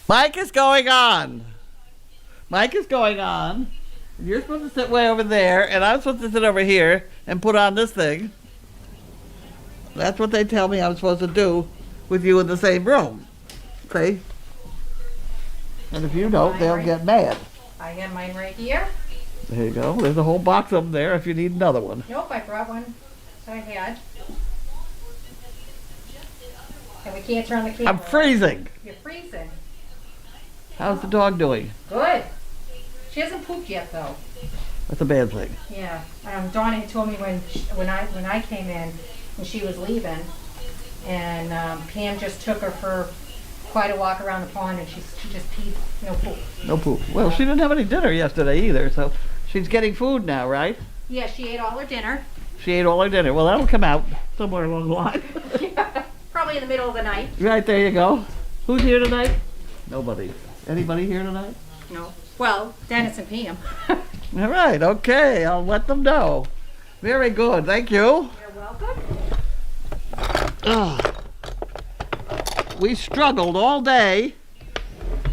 Mike is going on. Mike is going on. You're supposed to sit way over there, and I'm supposed to sit over here and put on this thing. That's what they tell me I'm supposed to do with you in the same room. See? And if you don't, they'll get mad. I have mine right here. There you go. There's a whole box of them there if you need another one. Nope, I brought one that I had. And we can't turn the camera. I'm freezing. You're freezing. How's the dog doing? Good. She hasn't pooped yet, though. That's a bad thing. Yeah. Donna had told me when I came in, when she was leaving, and Pam just took her for quite a walk around the pond, and she just peed. No poop. No poop. Well, she didn't have any dinner yesterday either, so she's getting food now, right? Yeah, she ate all her dinner. She ate all her dinner. Well, that'll come out somewhere along the line. Yeah, probably in the middle of the night. Right, there you go. Who's here tonight? Nobody. Anybody here tonight? No. Well, Dennis and Pam. All right, okay. I'll let them know. Very good. Thank you. You're welcome. We struggled all day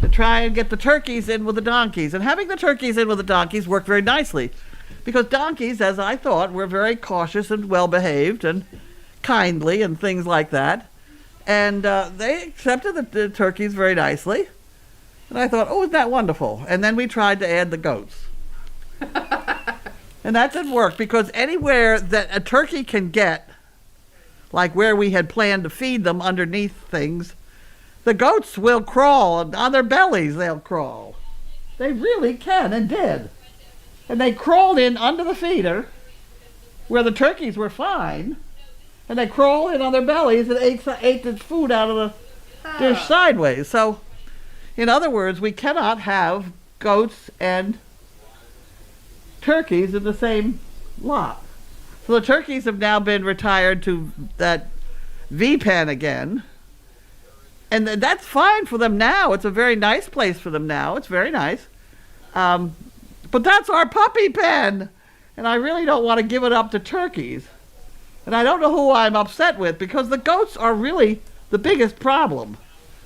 to try and get the turkeys in with the donkeys. And having the turkeys in with the donkeys worked very nicely. Because donkeys, as I thought, were very cautious and well-behaved and kindly and things like that. And they accepted the turkeys very nicely. And I thought, oh, isn't that wonderful? And then we tried to add the goats. And that didn't work because anywhere that a turkey can get, like where we had planned to feed them underneath things, the goats will crawl. On their bellies they'll crawl. They really can and did. And they crawled in under the feeder where the turkeys were fine. And they crawled in on their bellies and ate the food out of the dish sideways. So, in other words, we cannot have goats and turkeys in the same lot. So the turkeys have now been retired to that V pen again. And that's fine for them now. It's a very nice place for them now. It's very nice. But that's our puppy pen. And I really don't want to give it up to turkeys. And I don't know who I'm upset with because the goats are really the biggest problem.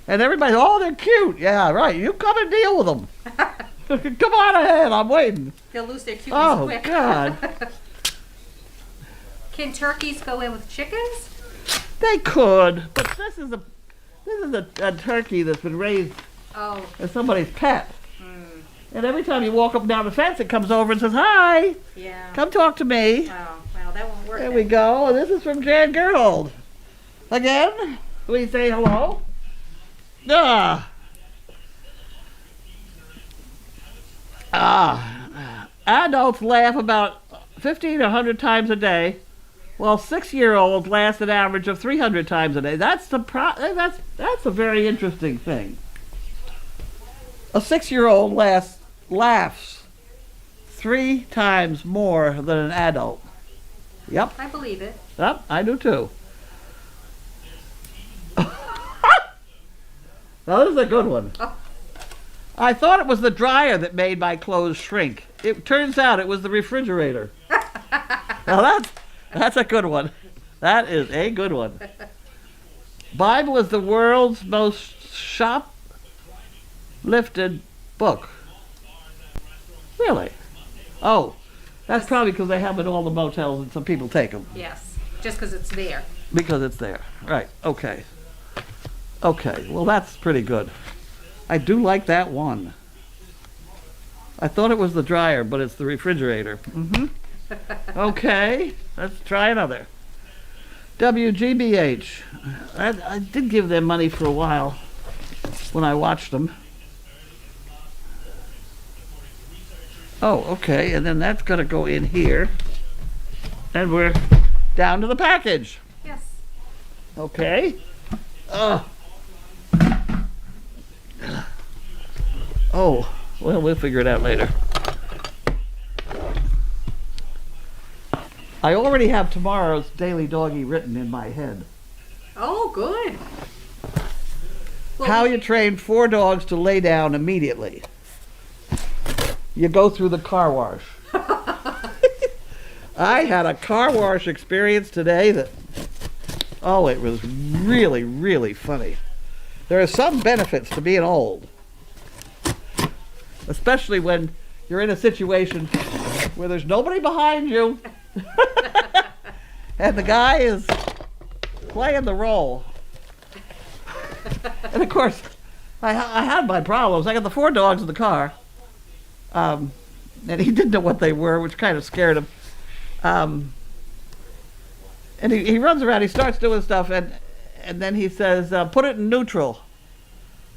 And everybody, oh, they're cute. Yeah, right. You come and deal with them. Come on ahead. I'm waiting. They'll lose their cuteness quick. Oh, God. Can turkeys go in with chickens? They could, but this is a turkey that's been raised as somebody's pet. Mm. And every time you walk up and down the fence, it comes over and says, hi. Yeah. Come talk to me. Oh, well, that won't work. There we go. And this is from Jan Gerhold. Again, we say hello. Adults laugh about 15 or 100 times a day, while 6-year-olds last an average of 300 times a day. That's a very interesting thing. A 6-year-old laughs 3 times more than an adult. Yep. I believe it. Yep, I do too. Now this is a good one. Oh. I thought it was the dryer that made my clothes shrink. It turns out it was the refrigerator. Now that's a good one. That is a good one. Bible is the world's most shoplifted book. Really? Oh, that's probably because they have them in all the motels and some people take them. Yes, just because it's there. Because it's there. Right, okay. Okay, well that's pretty good. I do like that one. I thought it was the dryer, but it's the refrigerator. Mm-hmm. Okay, let's try another. WGBH. I did give them money for a while when I watched them. Oh, okay, and then that's going to go in here. And we're down to the package. Yes. Okay. Oh, well, we'll figure it out later. I already have tomorrow's Daily Doggy written in my head. Oh, good. Well, How you train 4 dogs to lay down immediately. You go through the car wash. I had a car wash experience today that, oh, it was really, really funny. There are some benefits to being old. especially when you're in a situation where there's nobody behind you and the guy is playing the role. And of course, I had my problems. I got the 4 dogs in the car, and he didn't know what they were, which kind of scared him. And he runs around, he starts doing stuff, and then he says, put it in neutral.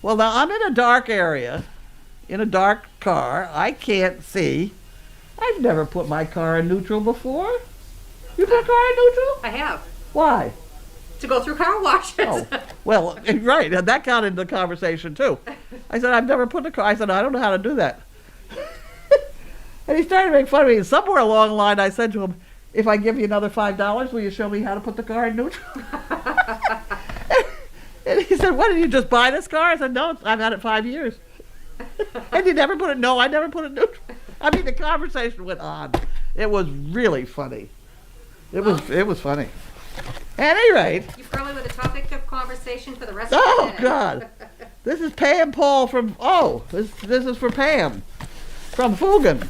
Well, now I'm in a dark area, in a dark car. I can't see. I've never put my car in neutral before. You put a car in neutral? I have. Why? To go through car washes. Oh, well, right, and that got into the conversation too. I said, I've never put a car. I said, I don't know how to do that. And he started making fun of me. And somewhere along the line, I said to him, if I give you another $5, will you show me how to put the car in neutral? And he said, what, did you just buy this car? I said, no, I've had it 5 years. And you never put it, no, I never put it in neutral. I mean, the conversation went on. It was really funny. It was funny. At any rate. You've probably with a topic of conversation for the rest of the day. Oh, God. This is Pam Paul from, this is for Pam from Fugan.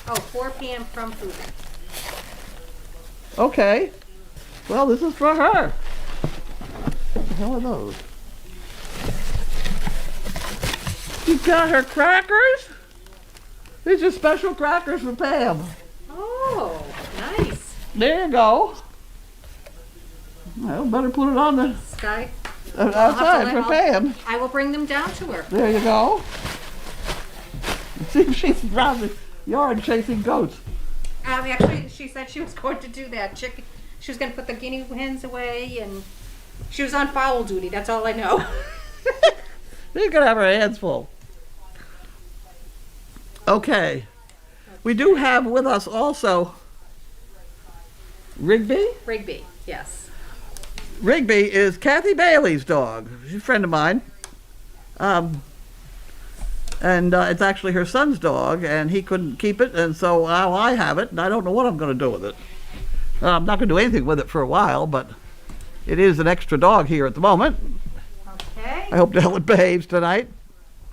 Oh, 4 p.m. from Fugan. Okay. Well, this is for her. What the hell are those? She got her crackers? These are special crackers for Pam. Oh, nice. There you go. Well, better put it on the Sky. outside for Pam. I will bring them down to her. There you go. See if she's around the yard chasing goats. Actually, she said she was going to do that. She was going to put the guinea hens away, and she was on fowl duty. That's all I know. She's going to have her hands full. Okay. We do have with us also Rigby. Rigby, yes. Rigby is Kathy Bailey's dog. She's a friend of mine. And it's actually her son's dog, and he couldn't keep it, and so now I have it, and I don't know what I'm going to do with it. I'm not going to do anything with it for a while, but it is an extra dog here at the moment. Okay. I hope Ellen behaves tonight.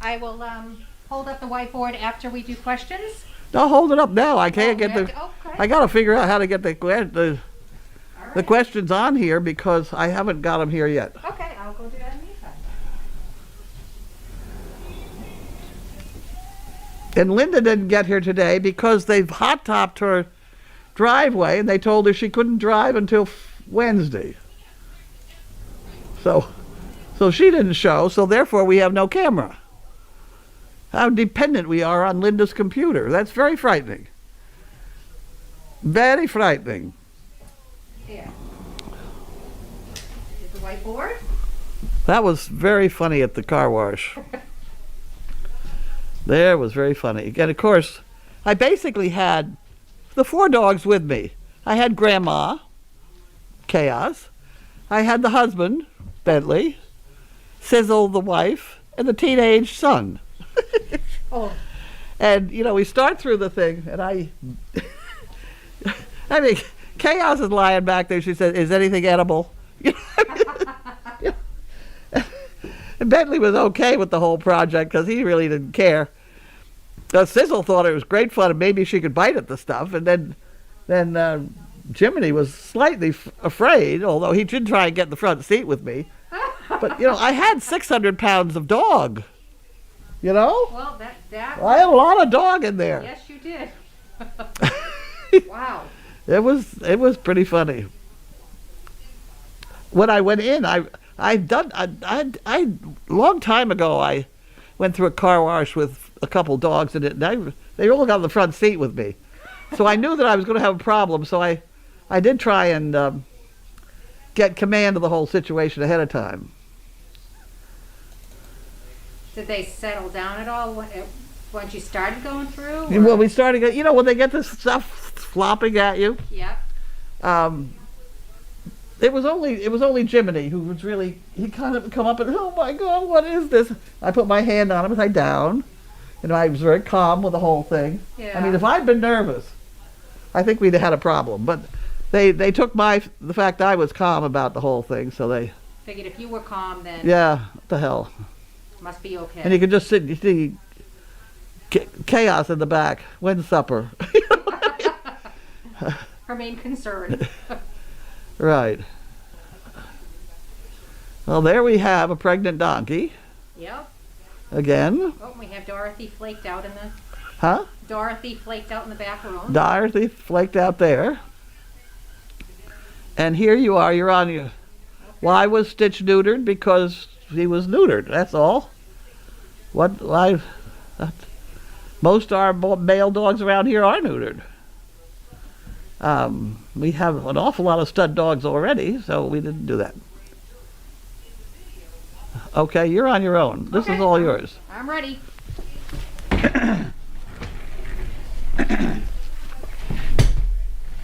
I will hold up the whiteboard after we do questions. I'll hold it up now. I can't get the. Okay. I got to figure out how to get the questions on here because I haven't got them here yet. Okay, I'll go do that in the meantime. And Linda didn't get here today because they've hot-topped her driveway and they told her she couldn't drive until Wednesday. So she didn't show, so therefore we have no camera. How dependent we are on Linda's computer. That's very frightening. Very frightening. Here. Here's the whiteboard. That was very funny at the car wash. There was very funny. And of course, I basically had the 4 dogs with me. I had Grandma, Chaos. I had the husband, Bentley, Sizzle, the wife, and the teenage son. Oh. And, you know, we start through the thing, and I mean, Chaos is lying back there. She said, is anything edible? You know, and Bentley was okay with the whole project because he really didn't care. Sizzle thought it was great fun and maybe she could bite at the stuff. And then Jiminy was slightly afraid, although he did try and get in the front seat with me. But, you know, I had 600 pounds of dog, you know? Well, that I had a lot of dog in there. Yes, you did. Wow. It was pretty funny. When I went in, I long time ago I went through a car wash with a couple dogs in it, and they all got in the front seat with me, so I knew that I was going to have a problem. So I did try and get command of the whole situation ahead of time. Did they settle down at all once you started going through? Well, we started, you know, when they get this stuff flopping at you. Yeah. It was only Jiminy who was really, he kind of come up and, oh my God, what is this? I put my hand on him upside down, and I was very calm with the whole thing. Yeah. I mean, if I'd been nervous, I think we'd have had a problem. But they took the fact I was calm about the whole thing, so they figured if you were calm, then yeah, what the hell. Must be okay. And you could just sit, you see, chaos in the back. When's supper? Her main concern. Right. Well, there we have a pregnant donkey. Yep. Again. Oh, we have Dorothy flaked out in the... Huh? Dorothy flaked out in the back room. Dorothy flaked out there. And here you are, you're on your... Why was Stitch neutered? Because he was neutered, that's all. Why... Most of our male dogs around here are neutered. We have an awful lot of stud dogs already, so we didn't do that. Okay, you're on your own. This is all yours. I'm ready.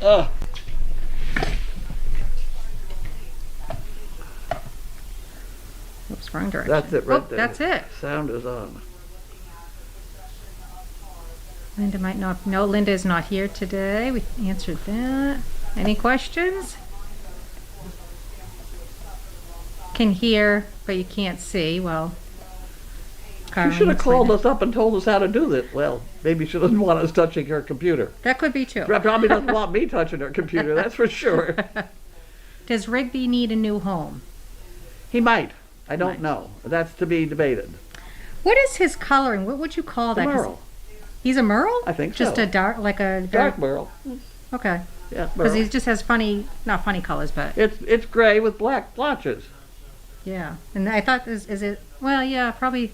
Ugh. Oops, wrong direction. That's it right there. That's it. Sound is on. Linda might not... No, Linda is not here today. We answered that. Any questions? Can hear, but you can't see. Well, You should have called us up and told us how to do this. Well, maybe she doesn't want us touching her computer. That could be too. Probably doesn't want me touching her computer, that's for sure. Does Rigby need a new home? He might. I don't Might. know. That's to be debated. What is his coloring? What would you call that? 'Cause Merle. He's a merle? I think Just so. a dark, like a... Dark Merle. Okay. Yeah, Because he Merle. just has funny, not funny colors, but... It's gray with black blotches. Yeah. And I thought, is it... Well, yeah, probably...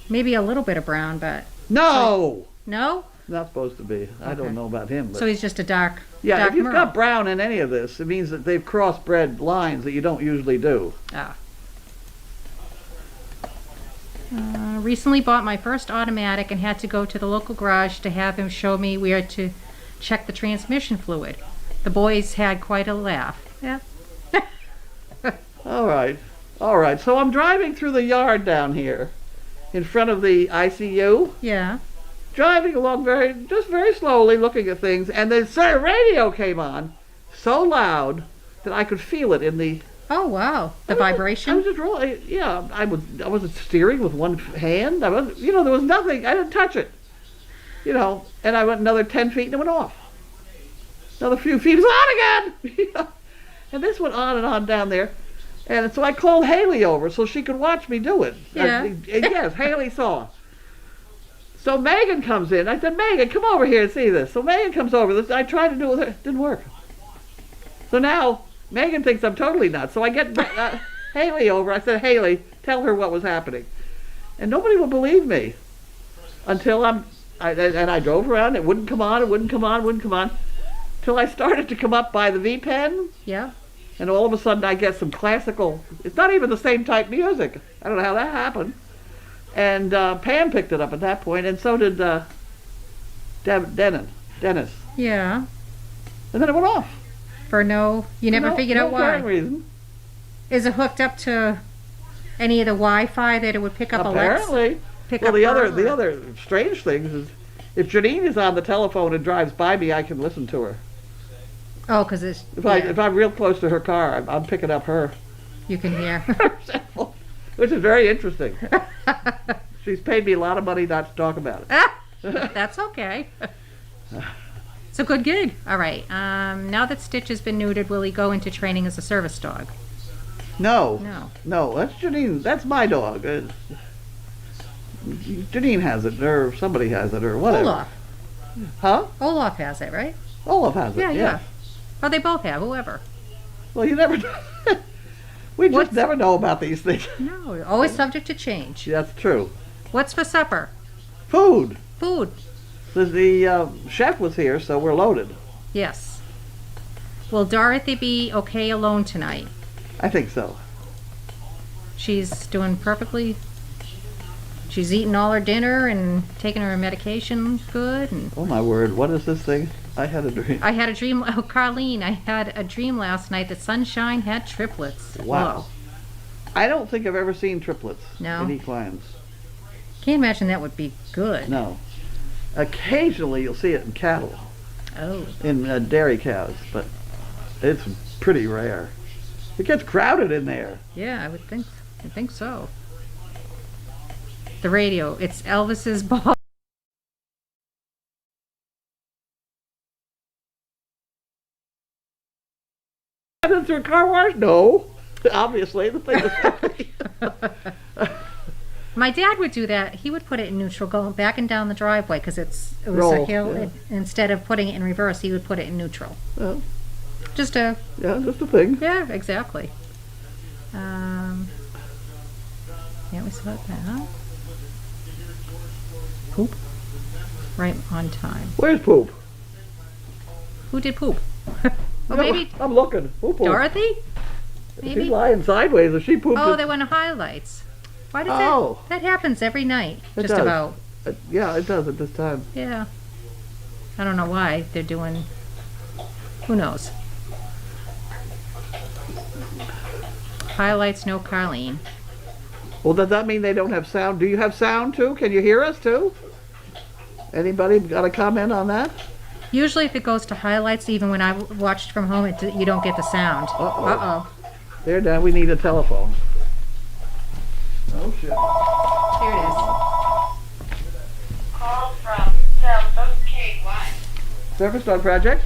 Maybe a little bit of brown, but... No! No? Not supposed to be. I Okay. don't know about him. But So he's just a dark... yeah, dark if you've merle. got brown in any of this, it means that they've crossbred lines that you don't usually do. Ah. Recently bought my first automatic and had to go to the local garage to have him show me where to check the transmission fluid. The boys had quite a laugh. Yeah. All right. All right. So I'm driving through the yard down here in front of the ICU. Yeah. Driving along very slowly, looking at things, and the radio came on so loud that I could feel it in the... Oh, wow. The I vibration? was just rolling. Yeah, I wasn't steering with one hand. There was nothing. I didn't touch it. And I went another 10 feet and it went off. Another few feet, it's on again. And this went on and on down there. And so I called Haley over so she could watch me do it. Yeah. Yes, Haley saw. So Megan comes in. I said, Megan, come over here and see this. So Megan comes over. I tried to do it with her. It didn't work. So now Megan thinks I'm totally nuts. So I get Haley over. I said, Haley, tell her what was happening. And nobody will believe me until I drove around. It wouldn't come on. It wouldn't come on. It wouldn't come on. Till I started to come up by the V pen. Yeah. And all of a sudden I get some classical, it's not even the same type music. I don't know how that happened. And Pam picked it up at that point, and so did Dennis. Yeah. And then it went off. You never figured out No why? apparent reason. Is it hooked up to any of the Wi-Fi that it would pick up Apparently. Pick Well, up the her, other strange thing is, if Janine is on the telephone and drives by me, I can listen to her. Oh, because it's... If I'm real close to her car, I'm picking up her. You can hear. Which is very interesting. She's paid me a lot of money not to talk about it. That's okay. It's a good gig. All right. Now that Stitch has been neutered, will he go into training as a service dog? No. No. That's Janine. That's my dog. Janine has it, or somebody has it, or whatever. Olaf. Huh? Olaf has it, right? Olaf has it. Yeah, yes. yeah. Oh, they both have, whoever. Well, you never. We just never know about these things. No, always subject to change. That's true. What's for supper? Food. Food. The chef was here, so we're loaded. Yes. Will Dorothy be okay alone tonight? I think so. She's doing perfectly. She's eating all her dinner and taking her medication good. And Oh my word! What is this thing? I had a dream. I had a dream. Oh, Carlene, I had a dream last night that Sunshine had triplets. Wow. Whoa. I don't think I've ever seen triplets No? in equines. Can't imagine that would be good. No. Occasionally you'll see it in cattle, Oh. in dairy cows, but it's pretty rare. It gets crowded in there. Yeah, I would think so. The radio. It's Elvis's ball. Into a car wash? No. Obviously, the thing was My dad would do that. He would put it in neutral, going back and down the driveway because it was Roll, a hill. yeah. Instead of putting it in reverse, he would put it in neutral. Well, Just a just a thing. yeah, exactly. Yeah, we saw that. Poop. Right on time. Where's poop? Who did poop? Oh, No, maybe I'm looking. Who pooped? Dorothy? She's Maybe. lying sideways. If she pooped, Oh, they went to highlights. Why does Oh. that happens every night? It Just does. about. Yeah, it does at this time. Yeah. I don't know why they're doing. Who knows? Highlights, no Carlene. Well, does that mean they don't have sound? Do you have sound too? Can you hear us too? Anybody got a comment on that? Usually, if it goes to highlights, even when I watched from home, you don't get the sound. Uh-oh. Uh-oh. There, now we need a telephone. Oh shit. Here it is. Call from South KY. Surface Dog Project.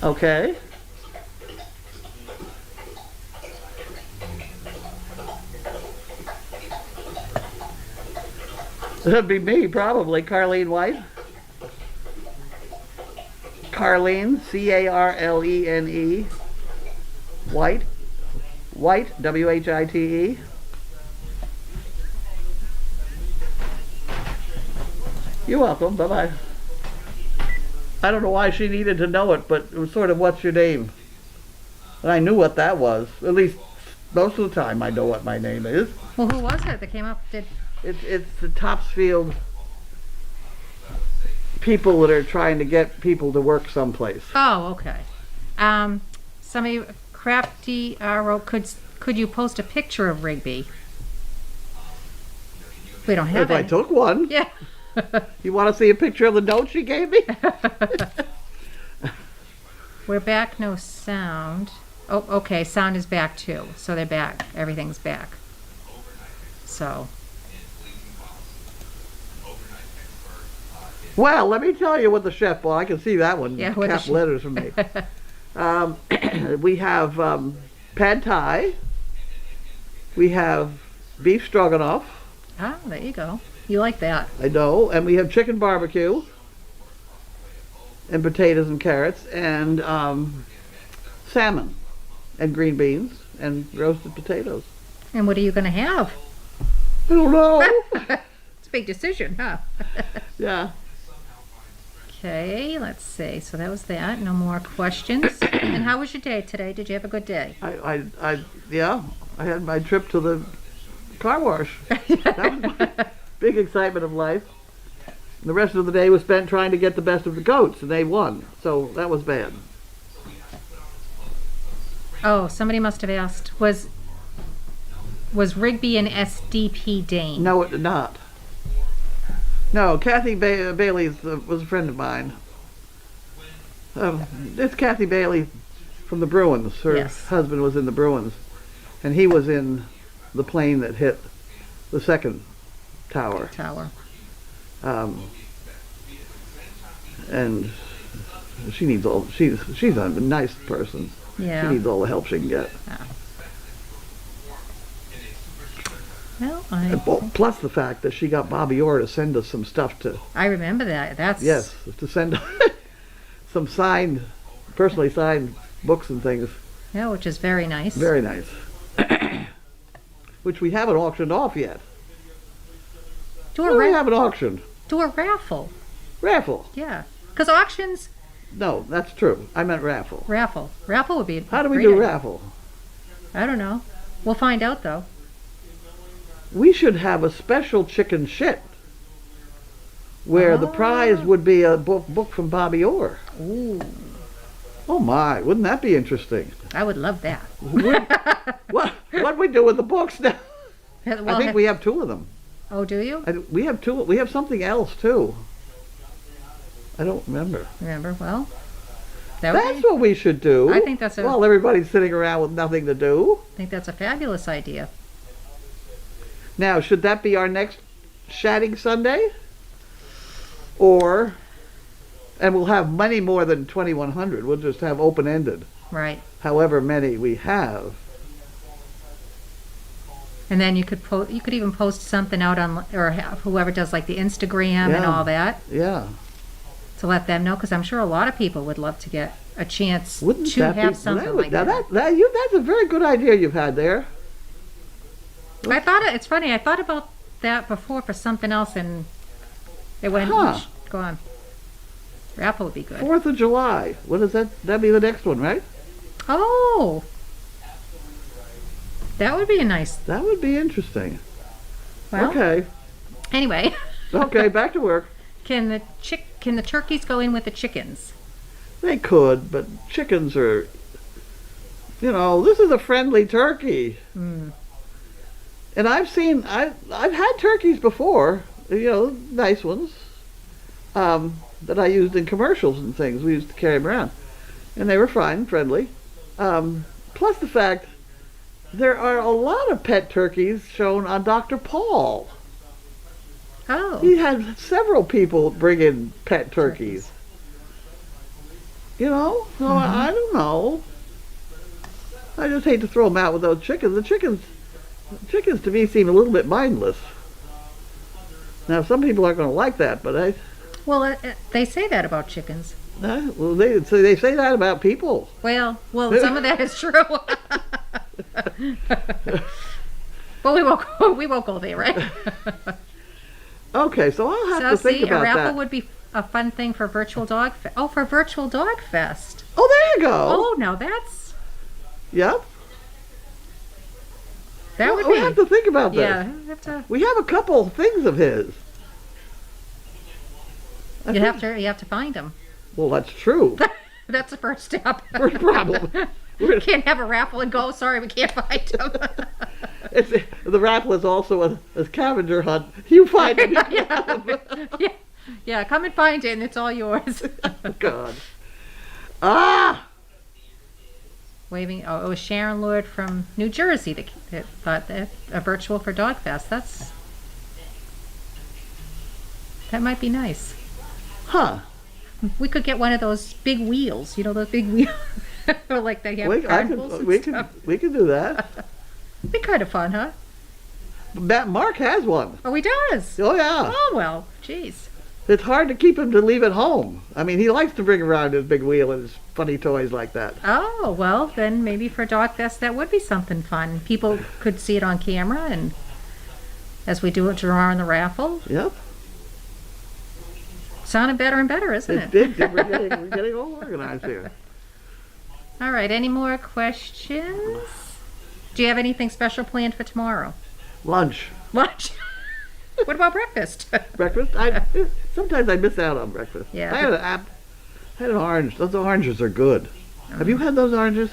Okay. That'd be me, probably. Carlene White. Carlene, Carlene. White. White, White. You're welcome. Bye-bye. I don't know why she needed to know it, but it was sort of, what's your name? And I knew what that was. At least most of the time I know what my name is. Well, who was it that came up? It's the Topsfield people that are trying to get people to work someplace. Oh, okay. Somebody, Crafty Arrow, could you post a picture of Rigby? We don't have If I it. took one. Yeah. You want to see a picture of the note she gave me? We're back, no sound. Oh, okay, sound is back too. So they're back. Everything's back. So, Well, let me tell you what the chef bought. I can see that one. Yeah, what the Cap chef- letters from me. We have pad thai. We have beef stroganoff. ah, there you go. You like that. I know. And we have chicken barbecue. And potatoes and carrots. And salmon. And green beans. And roasted potatoes. And what are you going to have? I don't know. It's a big decision, huh? Yeah. Okay, let's see. So that was that. No more questions. And how was your day today? Did you have a good day? Yeah. I had my trip to the car wash. That was my big excitement of life. And the rest of the day was spent trying to get the best of the goats, and they won. So that was bad. Oh, somebody must have asked. Was Rigby an SDP Dane? No, it did not. No, Kathy Bailey was a friend of mine. It's Kathy Bailey from the Bruins. Her Yes. husband was in the Bruins, and he was in the plane that hit the second tower. And she needs all. She's a nice person. Yeah. She needs all the help she can get. Well, Plus the fact that she got Bobby Orr to send us some stuff to. I remember that. That's Yes, to send some signed, personally signed books and things. Yeah, which is very nice. Very nice. Which we haven't auctioned off yet. Do What do we haven't auctioned? do a raffle. Raffle. Yeah, because auctions No, that's true. I meant raffle. raffle would be. How do we great do idea. raffle? I don't know. We'll find out though. We should have a special chicken shit where the prize would be a book from Bobby Orr. Ooh, Oh my, wouldn't that be interesting? I would love that. What we do with the books now? Well, I think we have two of them. Oh, do you We have two. We have something else too. I don't remember. remember? Well, that would That's be, what we should do. I think that's a- While everybody's sitting around with nothing to do. I think that's a fabulous idea. Now, should that be our next Shatting Sunday? Or, and we'll have many more than 2,100. We'll just have open-ended. Right. However many we have. And then you could even post something out on, or have whoever does like the Instagram and Yeah. all that Yeah. to let them know, because I'm sure a lot of people would love to get a chance Wouldn't to that have be, something that would- like now that. that's a very good idea you've had there. It's funny, I thought about that before for something else and it went, Huh. go on. Raffle would be good. 4th of July. What is that? That'd be the next one, right? Oh, that would be a nice, That would be interesting. well, Okay. anyway. Okay, back to work. Can the turkeys go in with the chickens? They could, but chickens are, this is a friendly turkey. Mm. And I've had turkeys before, nice ones, that I used in commercials and things. We used to carry them around. And they were fine, friendly. Plus the fact, there are a lot of pet turkeys shown on Dr. Paul. Oh. He had several people bring in pet turkeys. So I don't know. I just hate to throw them out with those chickens. The chickens to me seem a little bit mindless. Now some people aren't going to like that, but Well, they say that about chickens. they say that about people. Well, some of that is true. But we won't go there, right? Okay, so I'll have to think a about raffle that. would be a fun thing for virtual dog. For virtual dog fest. Oh, there you go. Oh, now that's Yep. that would We'll be. have to think about that. Yeah, We have a couple things of his. you have to find them. Well, that's true. That's the first step. First problem. We can't have a raffle and go. Sorry, we can't find them. The raffle is also a scavenger hunt. You find it. Yeah, come and find it, and it's all yours. Oh, God. Ah! Waving. Oh, it was Sharon Lord from New Jersey that thought that a virtual for Dog Fest. That might be nice. Huh. We could get one of those big wheels. Those big wheels, like they have carnivals and stuff. We can do that. Be kind of fun, huh? Mark has one. Oh, he does. Oh, yeah. Oh well, jeez. It's hard to keep him to leave at home. I mean, he likes to bring around his big wheel and his funny toys like that. Oh well, then maybe for Dog Fest that would be something fun. People could see it on camera, and as we do it during the raffle, Yep. sounding better and better, isn't It it? did. We're getting all organized here. All right. Any more questions? Do you have anything special planned for tomorrow? Lunch. Lunch. What about breakfast? Breakfast? Sometimes I miss out on breakfast. Yeah. I had an orange. Those oranges are good. Have you had those oranges?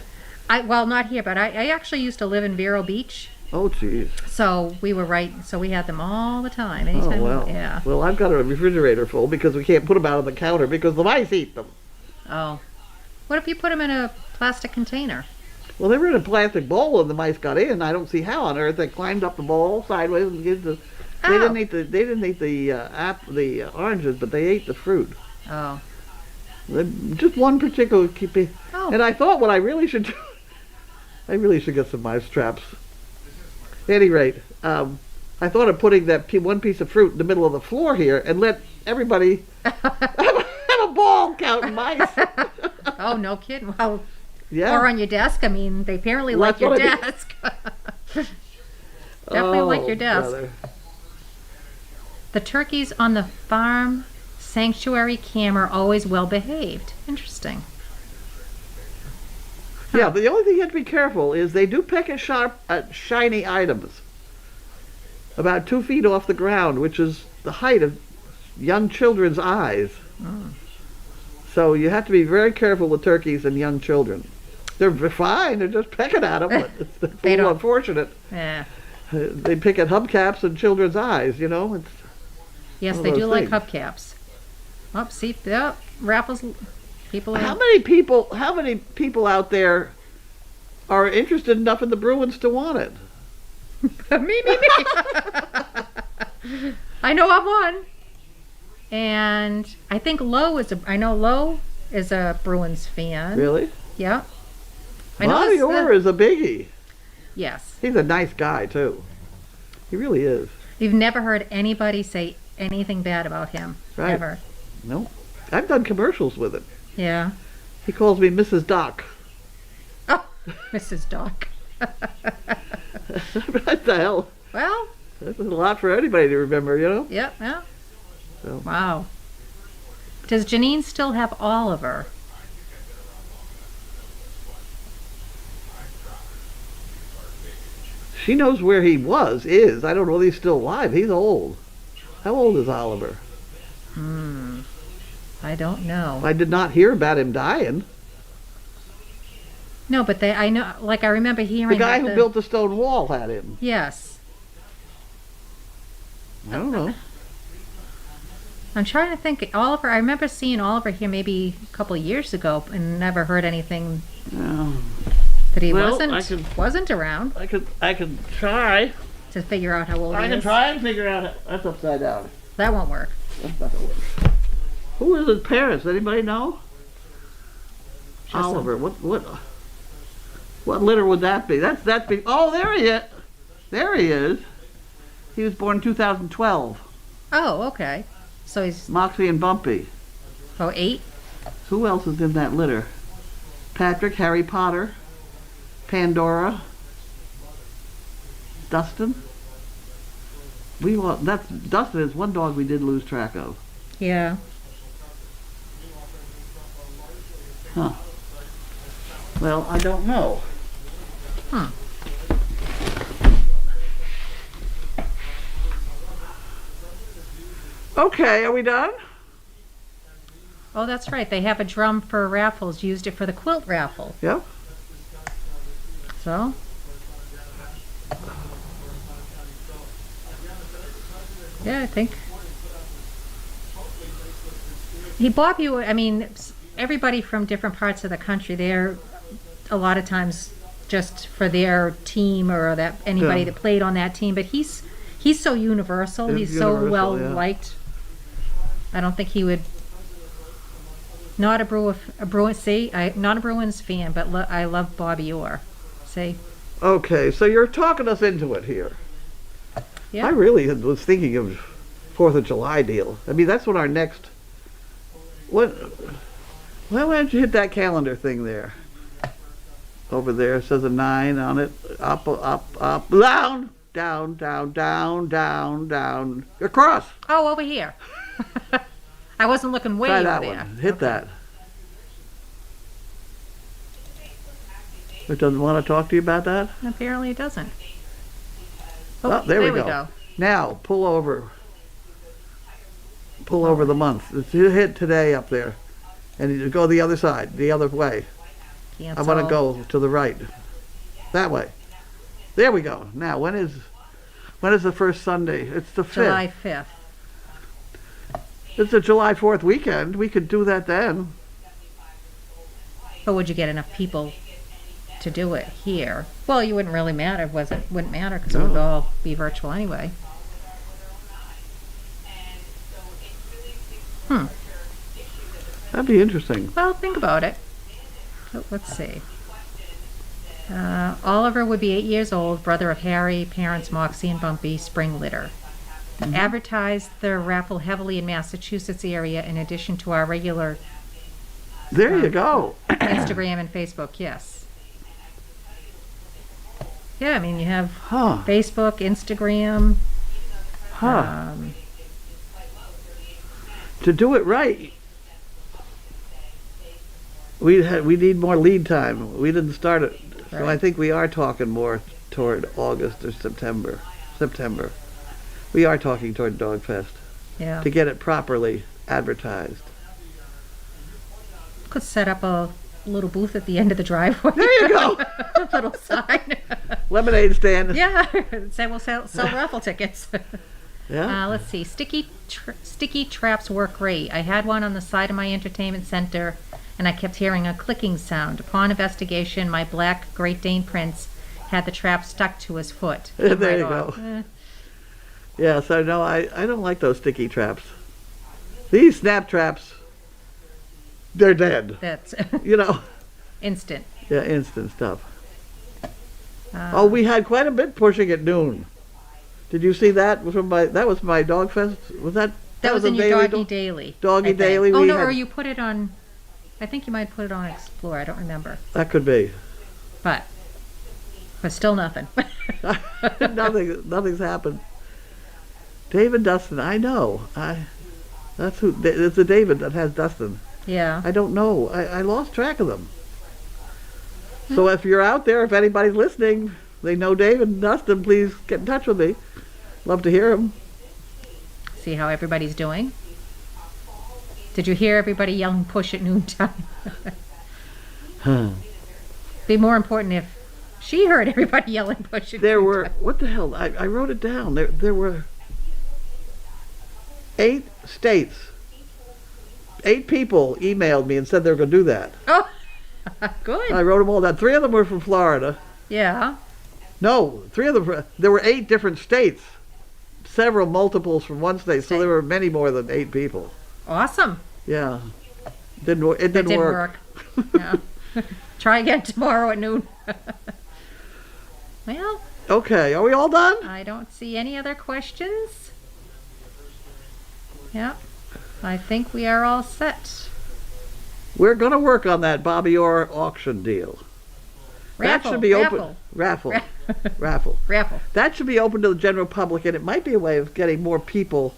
Not here, but I actually used to live in Vero Beach, Oh, jeez. so we were so we had them all the time. Oh, Anytime. well. Yeah. Well, I've got a refrigerator full because we can't put them out on the counter because the mice eat them. Oh. What if you put them in a plastic container? Well, they were in a plastic bowl and the mice got in. I don't see how on earth they climbed up the bowl sideways and get the. They Ow. didn't eat the oranges, but they ate the fruit. Oh. Just one particular keeping. Oh. And I thought what I really should do, I really should get some mouse traps. At any rate, I thought of putting that one piece of fruit in the middle of the floor here and let everybody have a ball counting mice. Oh, no kidding. Well, Yeah. or on your desk. I mean, they apparently Well, like your that's what desk. Definitely like your desk. Brother. The turkeys on the farm sanctuary cam are always well behaved. Interesting. Yeah, but the only thing you have to be careful is they do peck at shiny items. About 2 feet off the ground, which is the height of young children's eyes. Oh. So you have to be very careful with turkeys and young children. They're fine, they're just pecking at them, but it's a They little don't- unfortunate. Yeah. They pick at hubcaps and children's eyes, It's, Yes, One they of do those like things. hubcaps. Oh, see, raffles. People how are. many people out there are interested enough in the Bruins to want it? Me. I know of one. And I think Lo is a Bruins fan. Really? Yeah. Bobby Orr is a biggie. Yes. He's a nice guy, too. He really is. You've never heard anybody say anything bad about him. Right. Ever. No. I've done commercials with him. Yeah. He calls me Mrs. Doc. Oh, Mrs. Doc. What the hell? Well. That's a lot for anybody to remember, you know? Yep, yeah. So. Wow. Does Janine still have Oliver? She knows where he is. I don't know if he's still alive. He's old. How old is Oliver? I don't know. I did not hear about him dying. No, but I know, like I remember hearing The guy that who built the stone wall had him. Yes. I don't know. I'm trying to think. Oliver, I remember seeing Oliver here maybe a couple of years ago and never heard anything that he wasn't around I could try. to figure out how old he I can is. try and figure out. That's upside down. That won't work. That's not gonna work. Who is his parents? Anybody know? Oliver. What litter would that be? That's big. Oh, there he is. There he is. He was born in 2012. Oh, okay. So he's, Moxie and Bumpy. 8? Who else is in that litter? Patrick, Harry Potter, Pandora, Dustin. Dustin is one dog we did lose track of. Yeah. Huh. Well, I don't know. Huh. Okay, are we done? Oh, that's right. They have a drum for raffles. Used it for the quilt raffle. Yep. So. Yeah, I think. Everybody from different parts of the country, they're a lot of times just for their team or anybody that played on that team. But he's so universal. He's so well liked. I don't think he would. Not a Bruins fan, but I love Bobby Orr. See? Okay, so you're talking us into it here. Yeah. I really was thinking of 4th of July deal. I mean, that's what our next. Why don't you hit that calendar thing there? Over there, it says a 9 on it. Up, down, down, down, down, down, down, across. Oh, over here. I wasn't looking way Try over that there. one. Hit that. It doesn't want to talk to you about that? Apparently it doesn't. Oh, there we go. Now, pull over. Pull over the month. You hit today up there. And you go the other side, the other way. Cancel. I want to go to the right. That way. There we go. Now, when is the first Sunday? It's the 5th. July 5th. It's a July 4th weekend. We could do that then. But would you get enough people to do it here? Well, you wouldn't really matter, wouldn't matter because it would all be virtual anyway. That'd be interesting. Well, think about it. So, let's see. Oliver would be 8 years old, brother of Harry, parents Moxie and Bumpy, spring litter. Advertised the raffle heavily in Massachusetts area in addition to our regular There you go. Instagram and Facebook, yes. Yeah, I mean, you have Huh. Facebook, Instagram. Huh. To do it right, we need more lead time. We didn't start it, so I Right. think we are talking more toward August or September. We are talking toward Dogfest Yeah. to get it properly advertised. Could set up a little booth at the end of the driveway. There you go. A little sign. Lemonade stand. Yeah. Say we'll sell raffle tickets. Yeah. Let's see. Sticky traps work great. I had one on the side of my entertainment center, and I kept hearing a clicking sound. Upon investigation, my black Great Dane Prince had the trap stuck to his foot. There Right you off. go. Yeah, so no, I don't like those sticky traps. These snap traps, they're dead. That's You know, instant. yeah, instant stuff. Oh, we had quite a bit pushing at noon. Did you see that? That was my dog fest. Was that? That was a in your daily Doggy Daily. Doggy I think. Daily. Oh we no, had- or you put it on. I think you might put it on Explore. I don't remember, That could be. but still nothing. Nothing's happened. David Dustin, I know. That's who. It's the David that has Dustin. Yeah. I don't know. I lost track of them. So if you're out there, if anybody's listening, they know David and Dustin, please get in touch with me. Love to hear them. See how everybody's doing. Did you hear everybody yelling push at noontime? Be more important if she heard everybody yelling push at There were, noontime. what the hell? I wrote it down. There were 8 states. 8 people emailed me and said they were going to do that. Oh, good. I wrote them all down. 3 of them were from Florida. Yeah. No, 3 of them. There were 8 different states. Several multiples from one state, so there were many more than 8 people. Awesome. Yeah, it didn't work. Yeah. Try again tomorrow at noon. Well, Okay, are we all done? I don't see any other questions. Yeah, I think we are all set. We're going to work on that Bobby Orr auction deal. That should be open. Raffle. Raffle. That should be open to the general public, and it might be a way of getting more people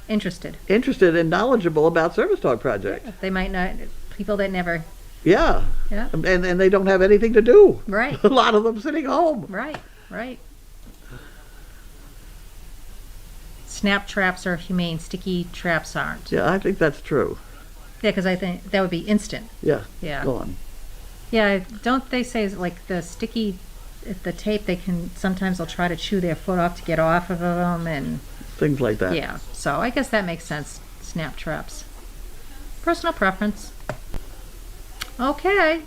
Interested. interested and knowledgeable about Service Dog Project. They might not, people that never, Yeah, yeah, and they don't have anything to do. right, A lot of them sitting home. right. Snap traps are humane, sticky traps aren't. Yeah, I think that's true. Yeah, because I think that would be instant. Yeah, Yeah. go on. Yeah, don't they say like the sticky, the tape, they can, sometimes they'll try to chew their foot off to get off of them and, Things like that. yeah, so I guess that makes sense, snap traps. Personal preference. Okay,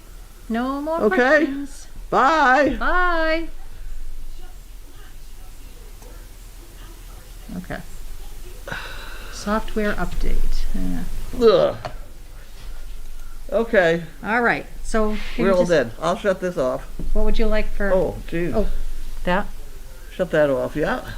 no more Okay. questions. Bye. Bye. Okay. Software update. Yeah. Ugh. Okay, All right, so can we're you all just- dead. I'll shut this off. what would you like for? Oh, geez. Oh. That? Shut that off, yeah.